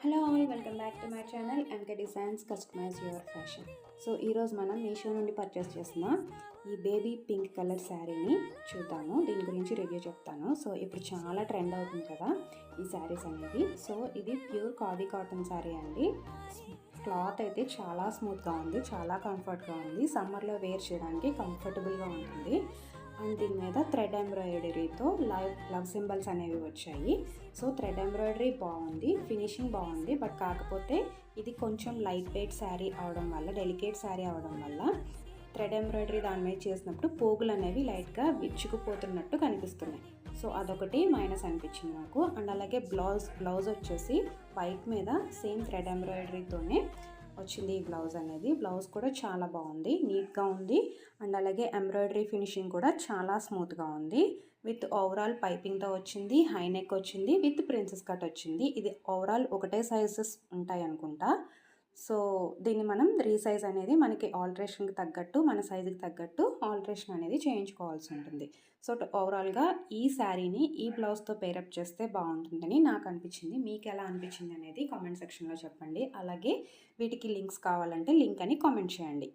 Hello all, welcome back to my channel MK designs customize your fashion. So ఈరోజు మనం మీషో నుండి purchase చేసిన ఈ బేబీ పింక్ కలర్ శారీని చూద్దాము. దీని గురించి రివ్యూ చెప్తాను. సో ఇప్పుడు చాలా ట్రెండ్ అవుతుంది కదా ఈ శారీస్ అనేది. సో ఇది ప్యూర్ ఖాదీ కాటన్ శారీ అండి. క్లాత్ అయితే చాలా స్మూత్గా ఉంది, చాలా కంఫర్ట్గా ఉంది. సమ్మర్లో వేర్ చేయడానికి కంఫర్టబుల్గా ఉంటుంది. అండ్ దీని మీద థ్రెడ్ ఎంబ్రాయిడరీతో లవ్ సింబల్స్ అనేవి వచ్చాయి. సో థ్రెడ్ ఎంబ్రాయిడరీ బాగుంది, ఫినిషింగ్ బాగుంది. బట్ కాకపోతే ఇది కొంచెం లైట్ వెయిట్ శారీ అవడం వల్ల, డెలికేట్ శారీ అవడం వల్ల థ్రెడ్ ఎంబ్రాయిడరీ దాని మీద చేసినప్పుడు పోగులు అనేవి లైట్గా విచ్చుకుపోతున్నట్టు కనిపిస్తున్నాయి. సో అదొకటి మైనస్ అనిపించింది నాకు. అండ్ అలాగే బ్లౌజ్ వచ్చేసి వైట్ మీద సేమ్ థ్రెడ్ ఎంబ్రాయిడరీతోనే వచ్చింది ఈ బ్లౌజ్ అనేది. బ్లౌజ్ కూడా చాలా బాగుంది, నీట్గా ఉంది. అండ్ అలాగే ఎంబ్రాయిడరీ ఫినిషింగ్ కూడా చాలా స్మూత్గా ఉంది. విత్ ఓవరాల్ పైపింగ్తో వచ్చింది, హై నెక్ వచ్చింది, విత్ ప్రిన్సెస్ కట్ వచ్చింది. ఇది ఓవరాల్ ఒకటే సైజెస్ ఉంటాయి అనుకుంటా. సో దీన్ని మనం రీసైజ్ అనేది మనకి ఆల్టరేషన్కి తగ్గట్టు, మన సైజుకి తగ్గట్టు ఆల్టరేషన్ అనేది చేయించుకోవాల్సి ఉంటుంది. సో ఓవరాల్గా ఈ శారీని ఈ బ్లౌజ్తో పేరప్ చేస్తే బాగుంటుందని నాకు అనిపించింది. మీకు ఎలా అనిపించింది అనేది కామెంట్ సెక్షన్లో చెప్పండి. అలాగే వీటికి లింక్స్ కావాలంటే లింక్ అని కామెంట్ చేయండి.